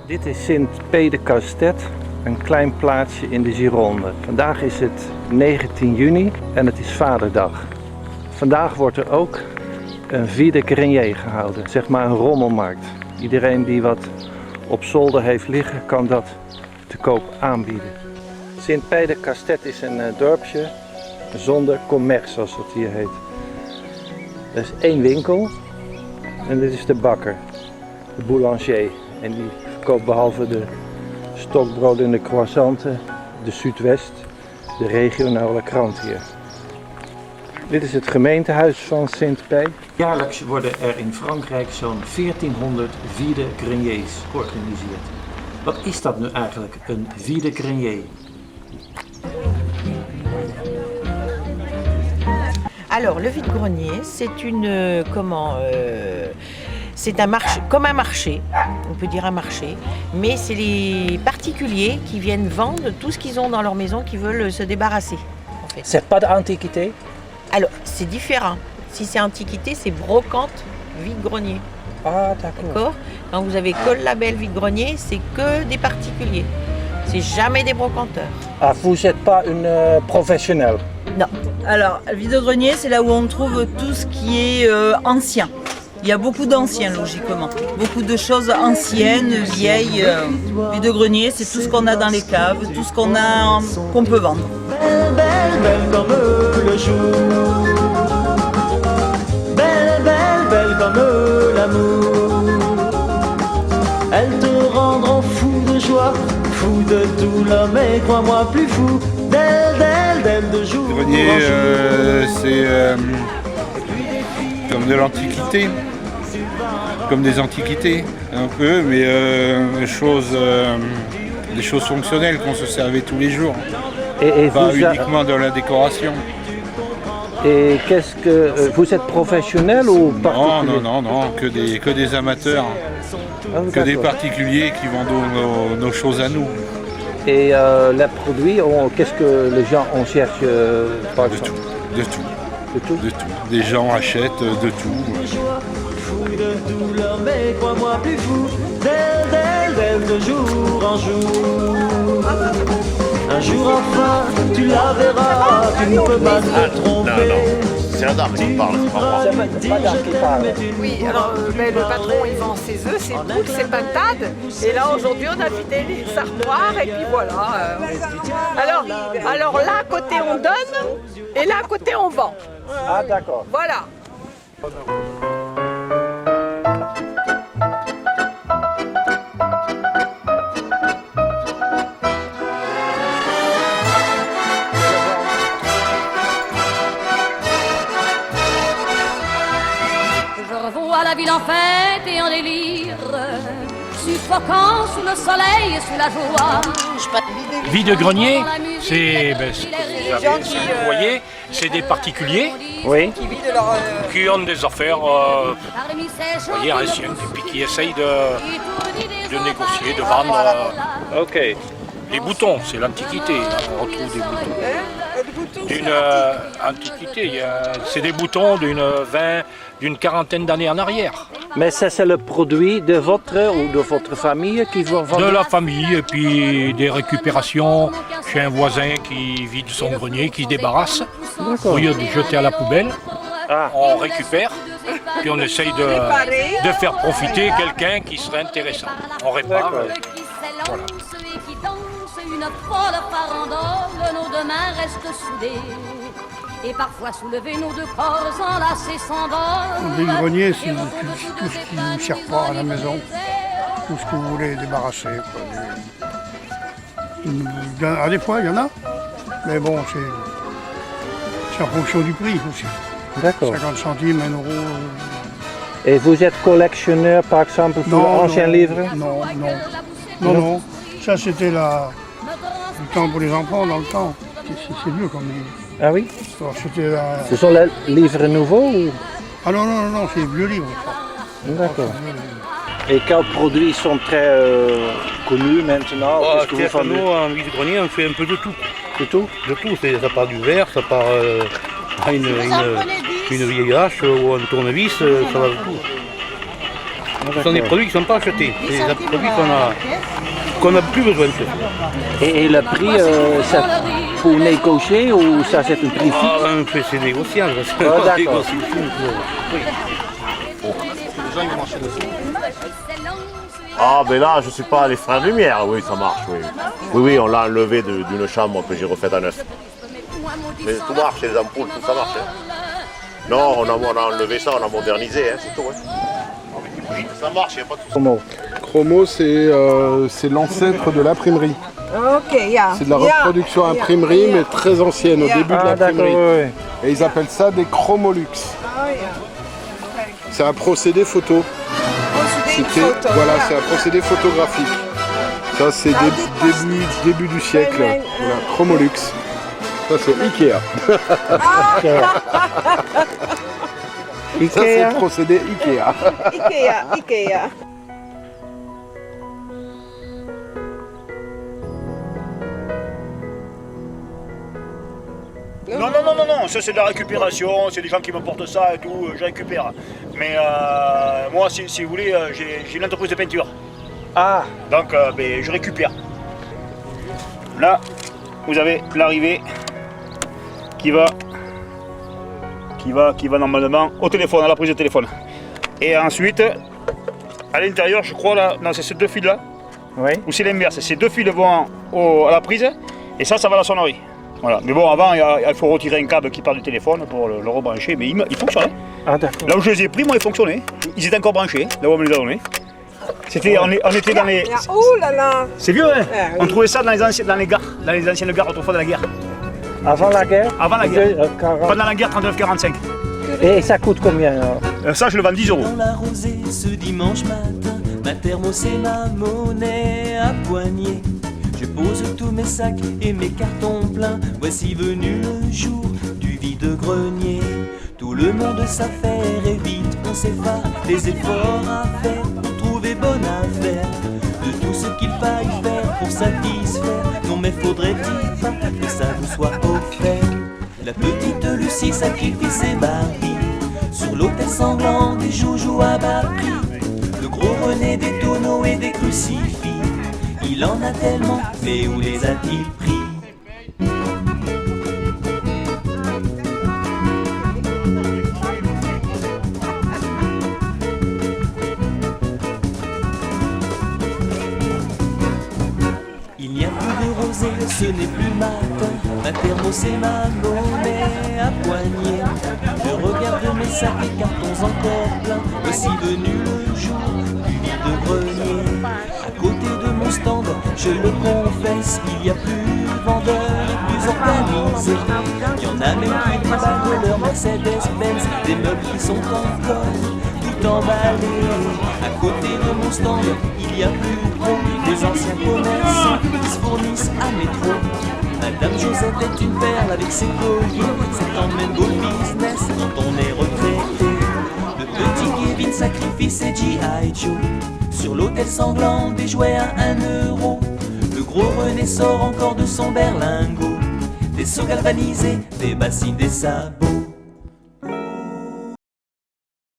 Dit is Sint-Peder-Kastet, een klein plaatsje in de Gironde. Vandaag is het 19 juni en het is Vaderdag. Vandaag wordt er ook een vide grenier gehouden, zeg maar een rommelmarkt. Iedereen die wat op zolder heeft liggen, kan dat te koop aanbieden. Sint-Peder-Kastet is een dorpje zonder commerce, zoals het hier heet. Er is één winkel en dit is de bakker, de boulanger. En die verkoopt behalve de stokbrood en de croissanten, de Zuidwest, de regionale krant hier. Dit is het gemeentehuis van Sint-Pé. Jaarlijks worden er in Frankrijk zo'n 1400 vide greniers georganiseerd. Wat is dat nu eigenlijk, een vide grenier? Alors, le vide-grenier, c'est une c'est un marché, comme un marché, on peut dire un marché, mais c'est les particuliers qui viennent vendre tout ce qu'ils ont dans leur maison, qui veulent se débarrasser. En fait. C'est pas d'antiquité? Alors, c'est différent. Si c'est antiquité, c'est brocante vide-grenier. Ah, d'accord. Quand vous avez que le label vide-grenier, c'est que des particuliers. C'est jamais des brocanteurs. Ah, vous n'êtes pas une professionnelle? Non. Alors, le vide-grenier, c'est là où on trouve tout ce qui est ancien. Il y a beaucoup d'anciens, logiquement. Beaucoup de choses anciennes, vieilles. Vide-grenier, c'est tout ce qu'on a dans les caves, tout ce qu'on peut vendre. Belle, belle, belle comme le jour. Belle, belle, belle comme l'amour. Elles te rendront fou de joie, fou de douleur, mais crois-moi plus fou. D'elle, d'elle, d'elle de jour. Le grenier, c'est comme de l'antiquité, comme des antiquités, un peu, mais des choses fonctionnelles qu'on se servait tous les jours, Et pas uniquement dans la décoration. Et qu'est-ce que vous êtes professionnel ou particulier? Non, que des amateurs, que des particuliers qui vendent nos choses à nous. Et les produits, qu'est-ce que les gens en cherchent par exemple? De tout. Des gens achètent de tout. Fou de douleur, mais crois-moi plus fou. D'elle, d'elle, d'elle de jour en jour. Un jour enfin, tu la verras, tu ne peux pas te tromper. C'est la dame qui parle, c'est pas moi. C'est pas dame qui parle. Oui, alors le patron il vend ses œufs, ses poules, ses pintades. Et là aujourd'hui on a vidé les armoires et puis voilà. Alors là à côté on donne et là à côté on vend. Ah d'accord. Voilà. À la ville en fête et en délire, suffocant sous le soleil et sous la joie. Vide-grenier, vous voyez, c'est des particuliers Oui. qui ont des affaires voyez, anciennes et puis qui essayent de négocier, de vendre. Ok. Les boutons, c'est l'antiquité, on retrouve des boutons. D'une antiquité, c'est des boutons d'une quarantaine d'années en arrière. Mais ça c'est le produit de votre ou de votre famille qui vous vend? De la famille et puis des récupérations chez un voisin qui vide son grenier, qui se débarrasse. Au lieu de jeter à la poubelle, on récupère puis on essaye de faire profiter quelqu'un qui serait intéressant. On répare. Voilà. Une folle farandole, nos deux mains restent soudées. Et parfois soulevés, nos deux corps enlacés s'envolent. Le vide-grenier, c'est tout ce qui ne sert pas à la maison, tout ce que vous voulez débarrasser. Des fois, il y en a, mais bon, c'est en fonction du prix aussi. D'accord. 50 centimes, 1 euro. Et vous êtes collectionneur par exemple pour anciens livres? Non. Ça, c'était du temps pour les enfants dans le temps. C'est vieux comme livre. Ah oui? Alors, ce sont les livres nouveaux ou... Ah non, c'est des vieux livres. D'accord. Et quels produits sont très connus maintenant? Nous, en vide-grenier, on fait un peu de tout. De tout? De tout, ça part du verre, ça part une vieille hache ou un tournevis, ça va de tout. Ce sont des produits qui ne sont pas achetés. C'est des produits qu'on n'a plus besoin. Et le prix, c'est pour négocier ou ça c'est un prix fixe? C'est négociable. Oh, d'accord. Ah ben là je sais pas, les freins de lumière, oui ça marche, oui. Oui, on l'a enlevé d'une chambre que j'ai refaite à neuf. Mais tout marche, les ampoules, tout ça marche. Hein. Non, on a enlevé ça, on a modernisé, hein, c'est tout. Hein. Ça marche, il n'y a pas de souci. Chromo, c'est l'ancêtre de l'imprimerie. C'est de la reproduction imprimerie, mais très ancienne, au début de l'imprimerie. Et ils appellent ça des chromolux. C'est un procédé photo. Voilà, c'est un procédé photographique. Ça, c'est début du siècle. Voilà, Chromolux. Ça, c'est Ikea. Ça, c'est le procédé Ikea. Ikea. Non, ça c'est de la récupération, c'est des gens qui m'apportent ça et tout, je récupère. Mais moi, si vous voulez, j'ai une entreprise de peinture. Ah. Donc, je récupère. Là, vous avez l'arrivée qui va normalement au téléphone, à la prise de téléphone. Et ensuite, à l'intérieur, je crois, là, non, c'est ces deux fils là. Oui. Ou c'est l'inverse, ces deux fils vont à la prise et ça va à la sonnerie. Voilà. Mais bon, avant, il faut retirer un câble qui part du téléphone pour le rebrancher, mais il fonctionnait. Ah, d'accord. Là où je les ai pris, moi, ils fonctionnaient. Ils étaient encore branchés, là où on me les a donnés. C'était, on était dans les... Oh là là. C'est vieux, hein. On trouvait ça dans les gares, dans les anciennes gares autrefois de la guerre. Avant la guerre? Avant la guerre. Pendant la guerre 39-45. Et ça coûte combien? Ça, je le vends 10 €. Dans la rosée, ce dimanche matin, ma thermos et ma monnaie à poignée. Je pose tous mes sacs et mes cartons pleins. Voici venu le jour du vide-grenier. Tout le monde s'affaire et vite on s'effare. Des efforts à faire pour trouver bonne affaire. De tout ce qu'il faille faire pour satisfaire. Non mais faudrait-il pas que ça vous soit offert. La petite Lucie sacrifie ses barils sur l'autel sanglant des joujoux à bas prix. Le gros René des tonneaux et des crucifix. Il en a tellement, mais où les a-t-il pris? Il n'y a plus de rosée, ce n'est plus matin. Ma thermos et ma monnaie à poignée. Je regarde mes sacs et cartons encore pleins. Voici venu le jour du vide-grenier. À côté de mon stand, je le confesse, il y a plus vendeurs et plus organisés. Il y en a même qui déballent leur Mercedes-Benz, des meubles qui sont encore tout emballés. À côté de mon stand, il y a plus gros, des anciens commerçants qui se fournissent à métro. Madame Josette est une perle avec ses colliers, c'est quand même beau business quand on est retraité. Le petit Kevin sacrifie ses G.I. Joe. Sur l'autel sanglant des jouets à 1 €. Le gros René sort encore de son berlingot. Des seaux galvanisés, des bassines, des sabots.